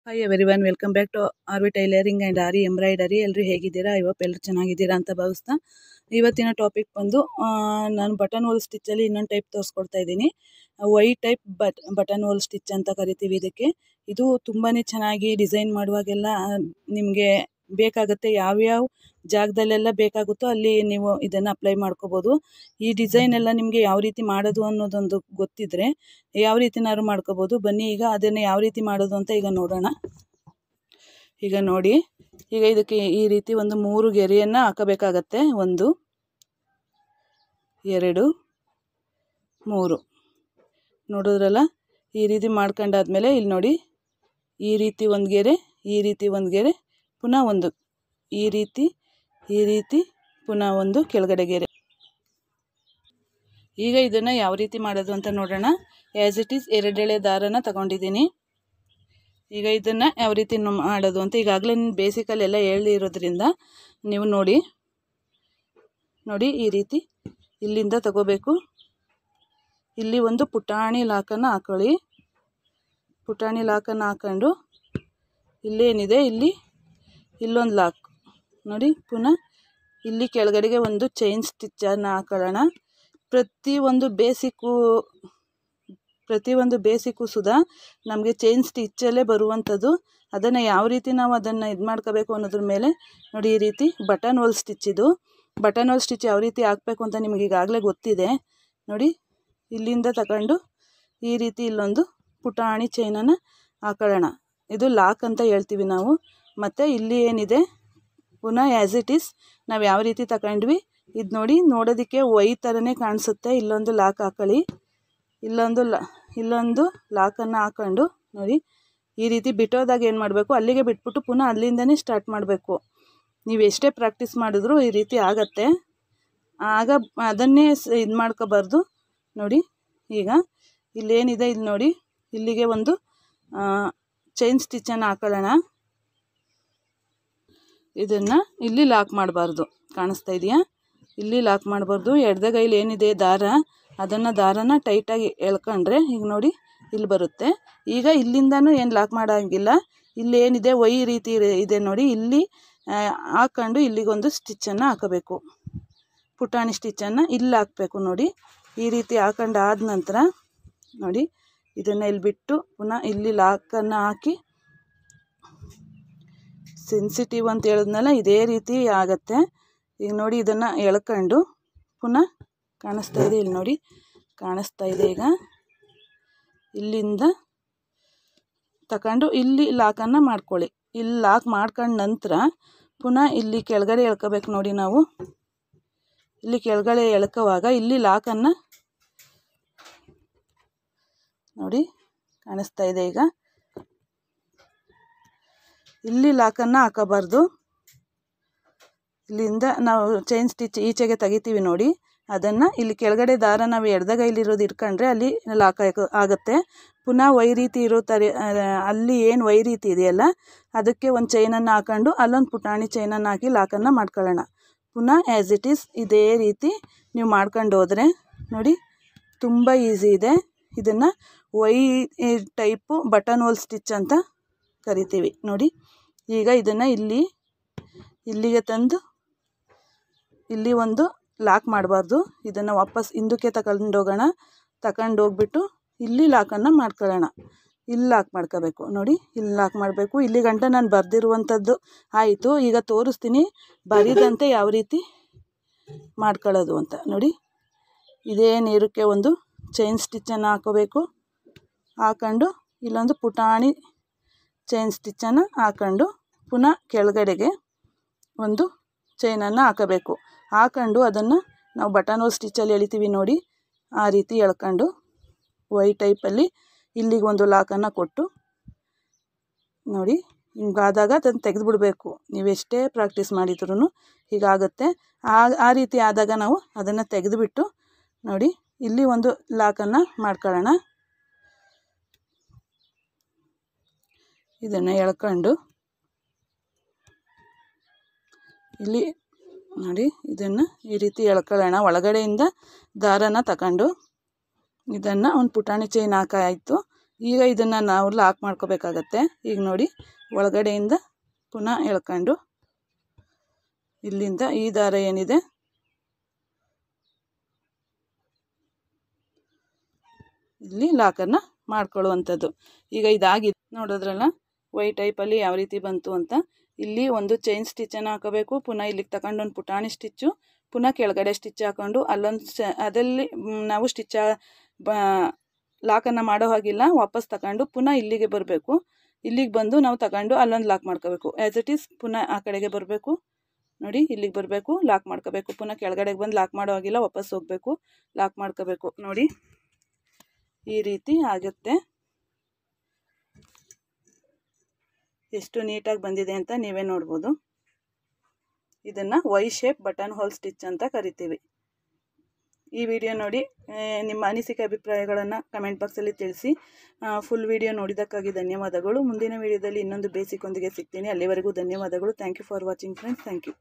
Hi everyone, welcome back to RV tailoring and aari embroidery. ಎಲ್ಲರೂ ಹೇಗಿದ್ದೀರಾ? ಎಲ್ಲರೂ ಚೆನ್ನಾಗಿದ್ದೀರಾ ಅಂತ ಭಾವಿಸ್ತಾ ಇವತ್ತಿನ ಟಾಪಿಕ್ ಬಂದು ನಾನು ಬಟನ್ ಹೋಲ್ ಸ್ಟಿಚ್ಚಲ್ಲಿ ಇನ್ನೊಂದು ಟೈಪ್ ತೋರಿಸ್ಕೊಡ್ತಾ ಇದ್ದೀನಿ. Y type button hole stitch ಅಂತ ಕರಿತೀವಿ ಇದಕ್ಕೆ. ಇದು ತುಂಬಾ ಚೆನ್ನಾಗಿ ಡಿಸೈನ್ ಮಾಡುವಾಗೆಲ್ಲ ನಿಮಗೆ ಬೇಕಾಗುತ್ತೆ. ಯಾವ್ಯಾವ ಜಾಗದಲ್ಲೆಲ್ಲ ಬೇಕಾಗುತ್ತೋ ಅಲ್ಲಿ ನೀವು ಇದನ್ನು ಅಪ್ಲೈ ಮಾಡ್ಕೋಬೋದು. ಈ ಡಿಸೈನ್ ಎಲ್ಲ ನಿಮಗೆ ಯಾವ ರೀತಿ ಮಾಡೋದು ಅನ್ನೋದೊಂದು ಗೊತ್ತಿದ್ರೆ ಯಾವ ರೀತಿನಾದ್ರು ಮಾಡ್ಕೋಬೋದು. ಬನ್ನಿ ಈಗ ಅದನ್ನು ಯಾವ ರೀತಿ ಮಾಡೋದು ಅಂತ ಈಗ ನೋಡೋಣ. ಈಗ ನೋಡಿ, ಈಗ ಇದಕ್ಕೆ ಈ ರೀತಿ ಒಂದು 3 ಗೆರೆಯನ್ನು ಹಾಕಬೇಕಾಗತ್ತೆ. 1 2 3 ನೋಡಿದ್ರಲ್ಲ. ಈ ರೀತಿ ಮಾಡ್ಕೊಂಡಾದ್ಮೇಲೆ ಇಲ್ಲಿ ನೋಡಿ, ಈ ರೀತಿ ಒಂದು ಗೆರೆ, ಈ ರೀತಿ ಒಂದು ಗೆರೆ, ಪುನಃ ಒಂದು, ಈ ರೀತಿ ಪುನಃ ಒಂದು ಕೆಳಗಡೆ ಗೆರೆ. ಈಗ ಇದನ್ನು ಯಾವ ರೀತಿ ಮಾಡೋದು ಅಂತ ನೋಡೋಣ. ಆ್ಯಸ್ ಇಟ್ ಈಸ್ 2 ಎಳೆ ದಾರನ ತಗೊಂಡಿದ್ದೀನಿ. ಈಗ ಇದನ್ನು ಯಾವ ರೀತಿ ಮಾಡೋದು ಅಂತ ಈಗಾಗಲೇ ಬೇಸಿಕಲ್ಲಿ ಎಲ್ಲ ಹೇಳಿರೋದ್ರಿಂದ ನೀವು ನೋಡಿ. ಈ ರೀತಿ ಇಲ್ಲಿಂದ ತಗೋಬೇಕು. ಇಲ್ಲಿ ಒಂದು ಪುಟಾಣಿ ಲಾಕನ್ನು ಹಾಕೊಳ್ಳಿ. ಪುಟಾಣಿ ಲಾಕನ್ನು ಹಾಕೊಂಡು ಇಲ್ಲೇನಿದೆ ಇಲ್ಲೊಂದು ಲಾಕ್ ನೋಡಿ. ಪುನಃ ಇಲ್ಲಿ ಕೆಳಗಡೆಗೆ ಒಂದು ಚೈನ್ ಸ್ಟಿಚ್ಚನ್ನು ಹಾಕೊಳ್ಳೋಣ. ಪ್ರತಿಯೊಂದು ಬೇಸಿಕ್ಕು ಸುಧಾ ನಮಗೆ ಚೈನ್ ಸ್ಟಿಚ್ಚಲ್ಲೇ ಬರುವಂಥದ್ದು. ಅದನ್ನು ಯಾವ ರೀತಿ ನಾವು ಅದನ್ನು ಇದು ಮಾಡ್ಕೋಬೇಕು ಅನ್ನೋದ್ರ ಮೇಲೆ ನೋಡಿ. ಈ ರೀತಿ ಬಟನ್ ಹೋಲ್ ಸ್ಟಿಚ್, ಇದು ಬಟನ್ ಹೋಲ್ ಸ್ಟಿಚ್ ಯಾವ ರೀತಿ ಹಾಕಬೇಕು ಅಂತ ನಿಮಗೆ ಈಗಾಗಲೇ ಗೊತ್ತಿದೆ ನೋಡಿ. ಇಲ್ಲಿಂದ ತಗೊಂಡು ಈ ರೀತಿ ಇಲ್ಲೊಂದು ಪುಟಾಣಿ ಚೈನನ್ನು ಹಾಕೊಳ್ಳೋಣ. ಇದು ಲಾಕ್ ಅಂತ ಹೇಳ್ತೀವಿ ನಾವು. ಮತ್ತು ಇಲ್ಲಿ ಏನಿದೆ ಪುನಃ ಆ್ಯಸ್ ಇಟ್ ಈಸ್ ನಾವು ಯಾವ ರೀತಿ ತಗೊಂಡ್ವಿ ಇದು ನೋಡಿ. ನೋಡೋದಕ್ಕೆ ವೈ ಥರನೇ ಕಾಣಿಸುತ್ತೆ. ಇಲ್ಲೊಂದು ಲಾಕ್ ಹಾಕೊಳ್ಳಿ. ಇಲ್ಲೊಂದು ಲಾಕನ್ನು ಹಾಕೊಂಡು ನೋಡಿ. ಈ ರೀತಿ ಬಿಟ್ಟೋದಾಗ ಏನು ಮಾಡಬೇಕು, ಅಲ್ಲಿಗೆ ಬಿಟ್ಬಿಟ್ಟು ಪುನಃ ಅಲ್ಲಿಂದನೇ ಸ್ಟಾರ್ಟ್ ಮಾಡಬೇಕು. ನೀವು ಎಷ್ಟೇ ಪ್ರಾಕ್ಟೀಸ್ ಮಾಡಿದ್ರೂ ಈ ರೀತಿ ಆಗತ್ತೆ. ಆಗ ಅದನ್ನೇ ಇದು ಮಾಡ್ಕೋಬಾರ್ದು ನೋಡಿ. ಈಗ ಇಲ್ಲೇನಿದೆ ಇಲ್ಲಿ ನೋಡಿ, ಇಲ್ಲಿಗೆ ಒಂದು ಚೈನ್ ಸ್ಟಿಚ್ಚನ್ನು ಹಾಕೊಳ್ಳೋಣ. ಇದನ್ನು ಇಲ್ಲಿ ಲಾಕ್ ಮಾಡಬಾರ್ದು, ಕಾಣಿಸ್ತಾ ಇದೆಯಾ? ಇಲ್ಲಿ ಲಾಕ್ ಮಾಡಬಾರ್ದು. ಎಡಗೈಲಿ ಏನಿದೆ ದಾರ, ಅದನ್ನು ದಾರನ ಟೈಟಾಗಿ ಎಳ್ಕೊಂಡ್ರೆ ಈಗ ನೋಡಿ ಇಲ್ಲಿ ಬರುತ್ತೆ. ಈಗ ಇಲ್ಲಿಂದನೂ ಏನು ಲಾಕ್ ಮಾಡೋಂಗಿಲ್ಲ. ಇಲ್ಲಿ ಏನಿದೆ ವೈ ರೀತಿ ಇದೆ ನೋಡಿ, ಇಲ್ಲಿ ಹಾಕ್ಕೊಂಡು ಇಲ್ಲಿಗೊಂದು ಸ್ಟಿಚ್ಚನ್ನು ಹಾಕಬೇಕು. ಪುಟಾಣಿ ಸ್ಟಿಚ್ಚನ್ನು ಇಲ್ಲಿ ಹಾಕಬೇಕು ನೋಡಿ. ಈ ರೀತಿ ಹಾಕೊಂಡು ಆದ ನಂತರ ನೋಡಿ, ಇದನ್ನು ಇಲ್ಲಿ ಬಿಟ್ಟು ಪುನಃ ಇಲ್ಲಿ ಲಾಕನ್ನು ಹಾಕಿ, ಸೆನ್ಸಿಟಿವ್ ಅಂತ ಹೇಳಿದ್ನಲ್ಲ, ಇದೇ ರೀತಿ ಆಗತ್ತೆ. ಈಗ ನೋಡಿ, ಇದನ್ನು ಎಳ್ಕೊಂಡು ಪುನಃ ಕಾಣಿಸ್ತಾ ಇದೆ, ಇಲ್ಲಿ ನೋಡಿ ಕಾಣಿಸ್ತಾ ಇದೆ. ಈಗ ಇಲ್ಲಿಂದ ತಗೊಂಡು ಇಲ್ಲಿ ಲಾಕನ್ನು ಮಾಡ್ಕೊಳ್ಳಿ. ಇಲ್ಲಿ ಲಾಕ್ ಮಾಡ್ಕೊಂಡು ನಂತರ ಪುನಃ ಇಲ್ಲಿ ಕೆಳಗಡೆ ಎಳ್ಕೋಬೇಕು ನೋಡಿ. ನಾವು ಇಲ್ಲಿ ಕೆಳಗಡೆ ಎಳ್ಕೋವಾಗ ಇಲ್ಲಿ ಲಾಕನ್ನು ನೋಡಿ ಕಾಣಿಸ್ತಾ ಇದೆ. ಈಗ ಇಲ್ಲಿ ಲಾಕನ್ನು ಹಾಕೋಬಾರ್ದು. ಇಲ್ಲಿಂದ ನಾವು ಚೈನ್ ಸ್ಟಿಚ್ ಈಚೆಗೆ ತೆಗಿತೀವಿ ನೋಡಿ, ಅದನ್ನು ಇಲ್ಲಿ ಕೆಳಗಡೆ ದಾರ ನಾವು ಎಡಗೈಲಿರೋದು ಇಟ್ಕೊಂಡ್ರೆ ಅಲ್ಲಿ ಲಾಕ್ ಆಗುತ್ತೆ. ಪುನಃ ವೈ ರೀತಿ ಇರೋ ಥರ ಅಲ್ಲಿ ಏನು ವೈ ರೀತಿ ಇದೆಯಲ್ಲ, ಅದಕ್ಕೆ ಒಂದು ಚೈನನ್ನು ಹಾಕೊಂಡು ಅಲ್ಲೊಂದು ಪುಟಾಣಿ ಚೈನನ್ನು ಹಾಕಿ ಲಾಕನ್ನು ಮಾಡ್ಕೊಳ್ಳೋಣ. ಪುನಃ ಆ್ಯಸ್ ಇಟ್ ಈಸ್ ಇದೇ ರೀತಿ ನೀವು ಮಾಡ್ಕೊಂಡು ಹೋದರೆ ನೋಡಿ, ತುಂಬ ಈಸಿ ಇದೆ. ಇದನ್ನು Y type button hole stitch ಅಂತ ಕರಿತೀವಿ ನೋಡಿ. ಈಗ ಇದನ್ನು ಇಲ್ಲಿಗೆ ತಂದು ಇಲ್ಲಿ ಒಂದು ಲಾಕ್ ಮಾಡಬಾರ್ದು. ಇದನ್ನು ವಾಪಸ್ ಹಿಂದಕ್ಕೆ ತಗೊಂಡೋಗ್ಬಿಟ್ಟು ಇಲ್ಲಿ ಲಾಕನ್ನು ಮಾಡ್ಕೊಳ್ಳೋಣ. ಇಲ್ಲಿ ಲಾಕ್ ಮಾಡ್ಕೋಬೇಕು ನೋಡಿ. ಇಲ್ಲಿ ಲಾಕ್ ಮಾಡಬೇಕು. ಇಲ್ಲಿ ಗಂಟ ನಾನು ಬರೆದಿರುವಂಥದ್ದು ಆಯಿತು. ಈಗ ತೋರಿಸ್ತೀನಿ ಬರೀದಂತೆ ಯಾವ ರೀತಿ ಮಾಡ್ಕೊಳ್ಳೋದು ಅಂತ ನೋಡಿ. ಇದೇ ನೀರಕ್ಕೆ ಒಂದು ಚೈನ್ ಸ್ಟಿಚ್ಚನ್ನು ಹಾಕೋಬೇಕು. ಹಾಕೊಂಡು ಇಲ್ಲೊಂದು ಪುಟಾಣಿ ಚೈನ್ ಸ್ಟಿಚ್ಚನ್ನು ಹಾಕೊಂಡು ಪುನಃ ಕೆಳಗಡೆಗೆ ಒಂದು ಚೈನನ್ನು ಹಾಕಬೇಕು. ಹಾಕೊಂಡು ಅದನ್ನು ನಾವು ಬಟನ್ ಹೋಲ್ ಸ್ಟಿಚ್ಚಲ್ಲಿ ಎಳಿತೀವಿ ನೋಡಿ, ಆ ರೀತಿ ಎಳ್ಕೊಂಡು ವೈ ಟೈಪಲ್ಲಿ ಇಲ್ಲಿಗೆ ಒಂದು ಲಾಕನ್ನು ಕೊಟ್ಟು ನೋಡಿ. ಹಿಂಗಾದಾಗ ಅದನ್ನು ತೆಗೆದುಬಿಡಬೇಕು. ನೀವೆಷ್ಟೇ ಪ್ರಾಕ್ಟೀಸ್ ಮಾಡಿದ್ರೂ ಹೀಗಾಗುತ್ತೆ. ಆ ರೀತಿ ಆದಾಗ ನಾವು ಅದನ್ನು ತೆಗೆದುಬಿಟ್ಟು ನೋಡಿ, ಇಲ್ಲಿ ಒಂದು ಲಾಕನ್ನು ಮಾಡ್ಕೊಳ್ಳೋಣ. ಇದನ್ನು ಎಳ್ಕೊಂಡು ಇಲ್ಲಿ ನೋಡಿ, ಇದನ್ನು ಈ ರೀತಿ ಎಳ್ಕೊಳ್ಳೋಣ. ಒಳಗಡೆಯಿಂದ ದಾರನ ತಗೊಂಡು ಇದನ್ನು ಒಂದು ಪುಟಾಣಿ ಚೈನ್ ಹಾಕಾಯಿತು. ಈಗ ಇದನ್ನು ನಾವು ಲಾಕ್ ಮಾಡ್ಕೋಬೇಕಾಗತ್ತೆ. ಈಗ ನೋಡಿ ಒಳಗಡೆಯಿಂದ ಪುನಃ ಎಳ್ಕೊಂಡು ಇಲ್ಲಿಂದ ಈ ದಾರ ಏನಿದೆ ಇಲ್ಲಿ ಲಾಕನ್ನು ಮಾಡ್ಕೊಳ್ಳುವಂಥದ್ದು. ಈಗ ಇದಾಗಿದೆ ನೋಡೋದ್ರಲ್ಲ ವೈ ಟೈಪಲ್ಲಿ ಯಾವ ರೀತಿ ಬಂತು ಅಂತ. ಇಲ್ಲಿ ಒಂದು ಚೈನ್ ಸ್ಟಿಚ್ಚನ್ನು ಹಾಕೋಬೇಕು, ಪುನಃ ಇಲ್ಲಿಗೆ ತಗೊಂಡು ಒಂದು ಪುಟಾಣಿ ಸ್ಟಿಚ್ಚು, ಪುನಃ ಕೆಳಗಡೆ ಸ್ಟಿಚ್ ಹಾಕ್ಕೊಂಡು ಅಲ್ಲೊಂದು ಅದಲ್ಲಿ ನಾವು ಲಾಕನ್ನು ಮಾಡೋ ಹಾಗಿಲ್ಲ, ವಾಪಸ್ ತಗೊಂಡು ಪುನಃ ಇಲ್ಲಿಗೆ ಬರಬೇಕು. ಇಲ್ಲಿಗೆ ಬಂದು ನಾವು ತಗೊಂಡು ಅಲ್ಲೊಂದು ಲಾಕ್ ಮಾಡ್ಕೋಬೇಕು. ಆ್ಯಸ್ ಇಟ್ ಈಸ್ ಪುನಃ ಆ ಕಡೆಗೆ ಬರಬೇಕು. ನೋಡಿ ಇಲ್ಲಿಗೆ ಬರಬೇಕು, ಲಾಕ್ ಮಾಡ್ಕೋಬೇಕು. ಪುನಃ ಕೆಳಗಡೆಗೆ ಬಂದು ಲಾಕ್ ಮಾಡೋ ಹಾಗಿಲ್ಲ, ವಾಪಸ್ ಹೋಗಬೇಕು, ಲಾಕ್ ಮಾಡ್ಕೋಬೇಕು. ನೋಡಿ ಈ ರೀತಿ ಆಗುತ್ತೆ. ಎಷ್ಟು ನೀಟಾಗಿ ಬಂದಿದೆ ಅಂತ ನೀವೇ ನೋಡ್ಬೋದು. ಇದನ್ನು Y shape button hole stitch ಅಂತ ಕರಿತೀವಿ. ಈ ವಿಡಿಯೋ ನೋಡಿ ನಿಮ್ಮ ಅನಿಸಿಕೆ ಅಭಿಪ್ರಾಯಗಳನ್ನು ಕಮೆಂಟ್ ಬಾಕ್ಸಲ್ಲಿ ತಿಳಿಸಿ. ಫುಲ್ ವಿಡಿಯೋ ನೋಡಿದ್ದಕ್ಕಾಗಿ ಧನ್ಯವಾದಗಳು. ಮುಂದಿನ ವಿಡಿಯೋದಲ್ಲಿ ಇನ್ನೊಂದು ಬೇಸಿಕ್ ಒಂದಿಗೆ ಸಿಗ್ತೀನಿ. ಅಲ್ಲಿವರೆಗೂ ಧನ್ಯವಾದಗಳು. Thank you for watching friends. Thank you.